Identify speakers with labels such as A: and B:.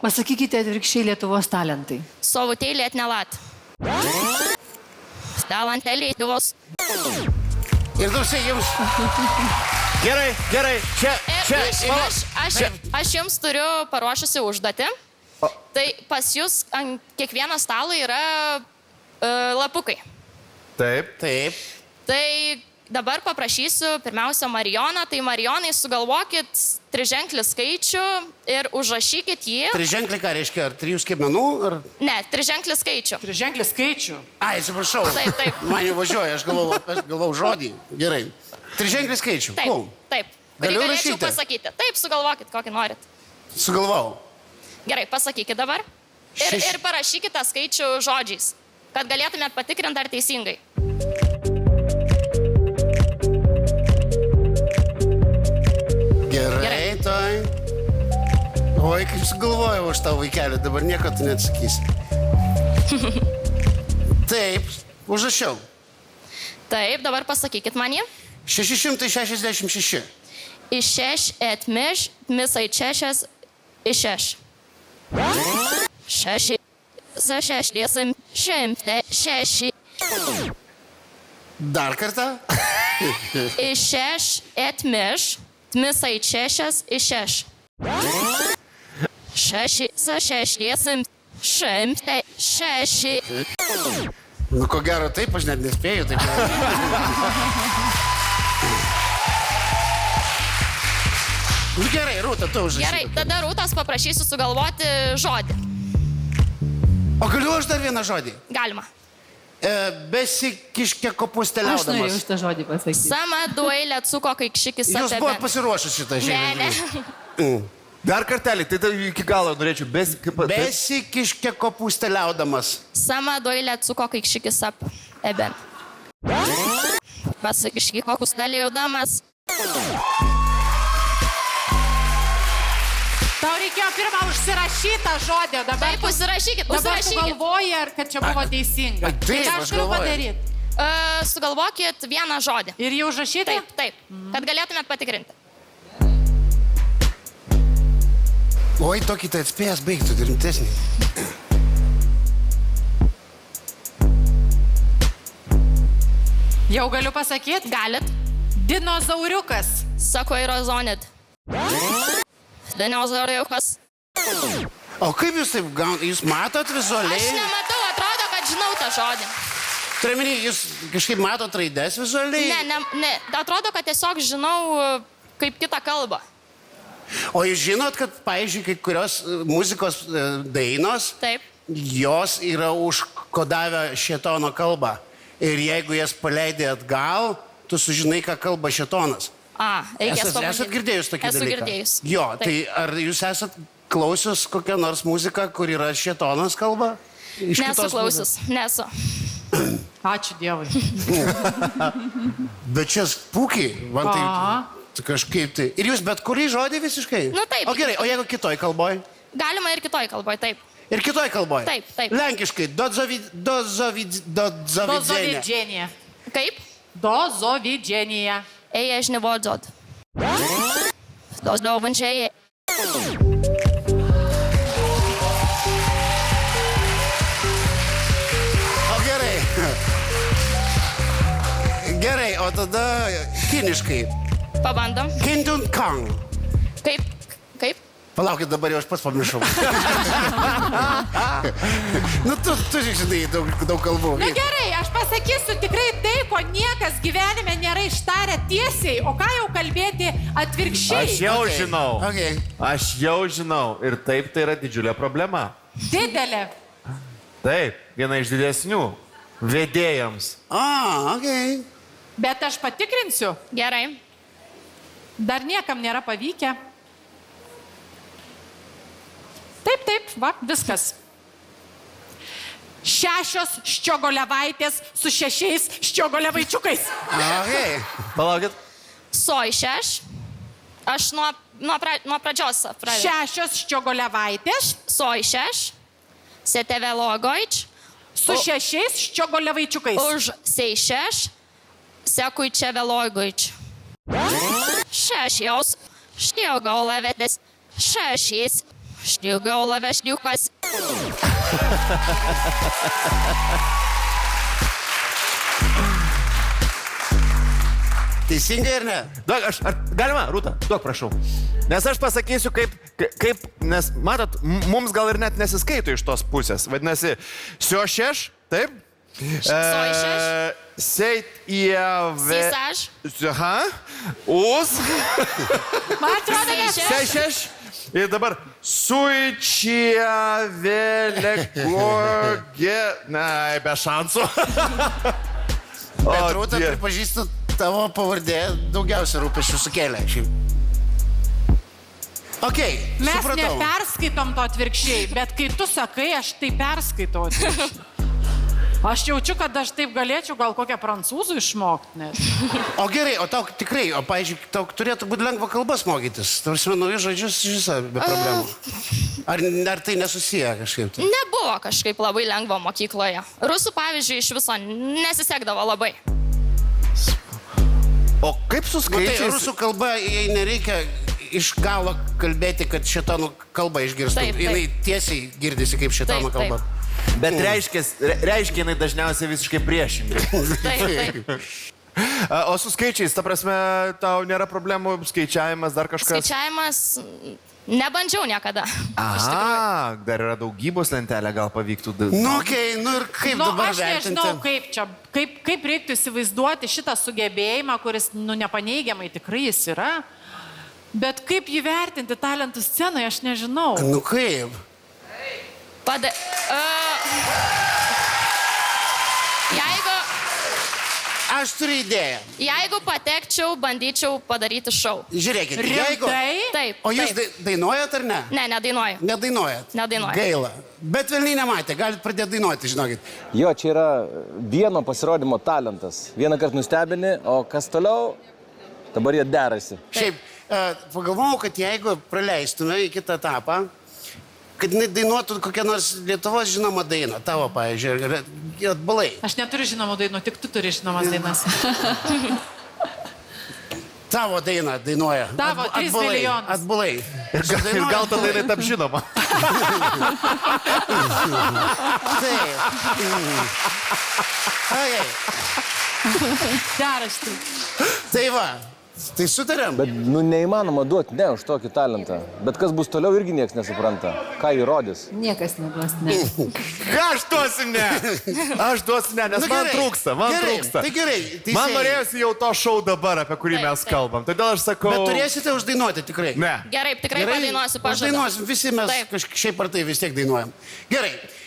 A: Pasakykite atvirkščiai Lietuvos talentai.
B: Sauvutėlė atnelat. Talantė Lietuvos.
C: Ir dusiai jums. Gerai, gerai.
B: Aš jums turiu paruošusi užduotį. Tai pas jūs ant kiekvieno stalo yra lapukai.
D: Taip.
C: Taip.
B: Tai dabar paprašysiu pirmiausia Marijoną. Tai Marijonai sugalvokit triženklį skaičių ir užrašykit jį.
C: Triženklį ką reiškia? Ar 3 skiemenų? Ar...
B: Ne, triženklį skaičių.
A: Triženklį skaičių.
C: Ai, atsiprašau.
B: Taip, taip.
C: Man jau važiuoja, aš galvau žodį. Gerai. Triženklį skaičių.
B: Taip, taip.
C: Galiu
B: Kurį galėčiau
C: rašyti?
B: pasakyti. Taip, sugalvokit, kokį norit.
C: Sugalvau.
B: Gerai, pasakykit dabar. Ir parašykit tą skaičių žodžiais, kad galėtumėt patikrinti, ar teisingai.
C: Gerai, toj. Oi, kaip sugalvojau už tavo vaikelį, dabar nieko tu neatsakysi. Taip, užrašiau.
B: Taip, dabar pasakykit man jį.
C: 666.
B: Iš 6 atmiš, misai 6 iš 6. 6, 106.
C: Dar kartą?
B: Iš 6 atmiš, misai 6 iš 6. 6, 106.
C: Nu, ko gero, taip, aš net nespėju. Taip. Nu, gerai, Rūta, tu užrašyk.
B: Gerai, tada Rūtos paprašysiu sugalvoti žodį.
C: O galiu aš dar vieną žodį?
B: Galima.
C: Besikiškė
A: Aš norėjau
C: kopusteliaudamas.
A: šitą žodį pasakyti.
B: Sama duelė cuko kaikšikis
C: Jūs
B: apie.
C: buvot pasiruošęs šitą
B: Ne,
C: žodį.
B: ne.
D: Dar kartelį, tai iki galo norėčiau.
C: Besikiškė kopusteliaudamas.
B: Sama duelė cuko kaikšikis apie. Pasakiški kokus dalyjaudamas.
E: Tau reikėjo pirmą užsirašytą žodį, dabar
B: Taip, užsirašykit,
E: dabar tu
B: užsirašykit.
E: galvoji, ar kad čia buvo teisinga.
C: Ai, taip,
E: Tai ką
C: aš
E: aš turiu
C: galvoju.
E: padaryti?
B: Sugalvokit vieną žodį.
E: Ir jau užrašyti?
B: Taip, taip, kad galėtumėt patikrinti.
C: Oi, tokį tai atspėjęs baigtų, tai rimtesnį.
E: Jau galiu pasakyti?
B: Galit.
E: Dinozauriukas.
B: Sako aerozonit. Dinozauriukas.
C: O kaip jūs taip gaunate? Jūs matot
B: Aš
C: vizualiai?
B: nematau, atrodo, kad žinau tą žodį.
C: Turiuomenį, jūs kažkaip matot raides vizualiai?
B: Ne, atrodo, kad tiesiog žinau kaip kitą kalbą.
C: O jūs žinot, kad, pavyzdžiui, kai kurios muzikos dainos,
B: Taip.
C: jos yra užkodavę šėtono kalbą. Ir jeigu jas paleidai atgal, tu sužinai, ką kalba šėtonas.
B: Reikės pabandyti.
C: Esat girdėjus tokį dalyką?
B: Esu girdėjus.
C: Jo,
B: Taip.
C: tai ar jūs esat klausius kokią nors muziką, kur yra šėtonas kalba? Iš
B: Nesu
C: kitos
B: klausius, nesu.
E: Ačiū Dievui.
C: Bet čia spūkiai, man tai kažkaip tai. Ir jūs bet kurį žodį visiškai?
B: Nu, taip.
C: O gerai, o jeigu kitoj kalboj?
B: Galima ir kitoj kalboj, taip.
C: Ir kitoj kalboj?
B: Taip, taip.
C: Lenkiškai, dozovidzenė.
E: Dozovidženija.
B: Kaip?
E: Dozovidženija.
B: Ej, aš nevodzot. Dozdovančiai.
C: O gerai. Gerai, o tada kiniškai.
B: Pabandom.
C: Kindun Kang.
B: Kaip?
C: Palaukit, dabar jau aš pats pamiršau. Nu, tu žinai daug kalbų.
E: Nu gerai, aš pasakysiu tikrai tai, ko niekas gyvenime nėra ištarę tiesiai, o ką jau kalbėti atvirkščiai.
D: Aš jau žinau.
C: Okay.
D: Aš jau žinau. Ir taip tai yra didžiulė problema.
E: Didelė.
D: Taip, viena iš didesnių vedėjams.
C: Okay.
E: Bet aš patikrinsiu,
B: Gerai.
E: dar niekam nėra pavykę. Taip, va, viskas. 6 ščiogolevaitės su 6 ščiogolevaičiukais.
C: Okay.
D: Palaukit.
B: Soj šeš. Aš nuo pradžios pradėjau.
E: 6 ščiogolevaitės
B: Soj šeš. Seteve logojč.
E: su 6 ščiogolevaičiukais.
B: Už sej šeš. Sekui čia velogojč. 6 ščiogolevaitės. 6. Šliugau lave šliukas.
C: Teisingai ar ne?
D: Duok, galima, Rūta, duok, prašau. Nes aš pasakysiu, kaip nes, matot, mums gal ir net nesiskaito iš tos pusės. Vadinasi, siošeš, taip?
B: Soišeš.
D: Seit ieve.
B: Sisaž.
D: Aha. Us.
E: Man atrodo, nes
D: Sešeš. Ir dabar suičia vėlekogė. Na, be šansų.
C: Bet Rūta, pripažįstu, tavo pavardė daugiausia rūpesčių sukėlė. Šiaip. Ok,
E: mes
C: supratau.
E: neperskaitom to atvirkščiai, bet kai tu sakai, aš tai perskaitau atvirkščiai. Aš jaučiu, kad aš taip galėčiau gal kokią prancūzų išmokti net.
C: O gerai, o tau tikrai, o pavyzdžiui, tau turėtų būti lengva kalbas mokytis. Tarsi, naujus žodžius iš viso be problemų. Ar tai nesusiję kažkaip? Tai?
B: Nebuvo kažkaip labai lengva mokykloje. Rusų, pavyzdžiui, iš viso nesisekdavo labai.
D: O kaip su
C: Tai
D: skaičiais?
C: rusų kalba, jai nereikia iš galo kalbėti, kad šetonų kalba išgirstum.
B: Taip, taip.
C: Jinai tiesiai girdisi kaip šetonų
B: Taip,
C: kalba.
D: Bet reiškia jinai dažniausiai visiškai priešingai.
B: Taip, taip.
D: O su skaičiais, ta prasme, tau nėra problemų, skaičiavimas, dar kažkas?
B: Skaičiavimas nebandžiau niekada.
D: Aha, dar yra daugybos lentelė, gal pavyktų.
C: Nu, okei, nu ir kaip
E: Nu,
C: dabar
E: aš nežinau,
C: vertinti?
E: kaip reiktų įsivaizduoti šitą sugebėjimą, kuris, nu, nepaneigiamai tikrai jis yra. Bet kaip jį vertinti talentų scenoje, aš nežinau.
C: Nu kaip? Aš turiu idėją.
B: Jeigu patekčiau, bandyčiau padaryti šou.
C: Žiūrėkit, jeigu...
E: Rimtai?
B: Taip.
C: O jūs
B: taip.
C: dainuojat ar ne?
B: Ne, nedainuoju.
C: Nedainuojat?
B: Nedainuoju.
C: Gaila. Bet velniai nematė, galit pradėti dainuoti, žinokit.
F: Jo, čia yra vieno pasirodymo talentas. Vieną kartą nustebini, o kas toliau, dabar jie derasi.
C: Šiaip, pagalvojau, kad jeigu praleistume į kitą etapą, kad jinai dainuotų kokią nors Lietuvos žinomą dainą, tavo, pavyzdžiui, atbalai.
E: Aš neturiu žinomų dainų, tik tu turi žinomas dainas.
C: Tavo dainą dainuoja.
E: Tavo, 3 milijonus.
C: Atbalai.
D: Ir gal tada jinai tap žinoma.
C: Taip. Ai,
E: Geras tai.
C: tai va, tai sutarėm.
F: Bet, nu, neįmanoma duoti, ne, už tokį talentą. Bet kas bus toliau, irgi niekas nesupranta. Ką įrodys?
A: Niekas neduos, ne.
D: Aš duosiu ne. Aš duosiu ne, nes
C: Nu,
D: man
C: gerai,
D: trūksta, man
C: gerai,
D: trūksta.
C: tai gerai, teisėjai.
D: Man norėjosi jau to šou dabar, apie kurį
B: Taip,
D: mes
B: taip.
D: kalbam. Todėl aš sakau...
C: Bet turėsite uždainuoti tikrai.
D: Ne.
B: Gerai, tikrai padainuosiu, pažadu.
C: Uždainuosim, visi mes
B: Taip.
C: šiaip ar tai vis tiek dainuojam. Gerai,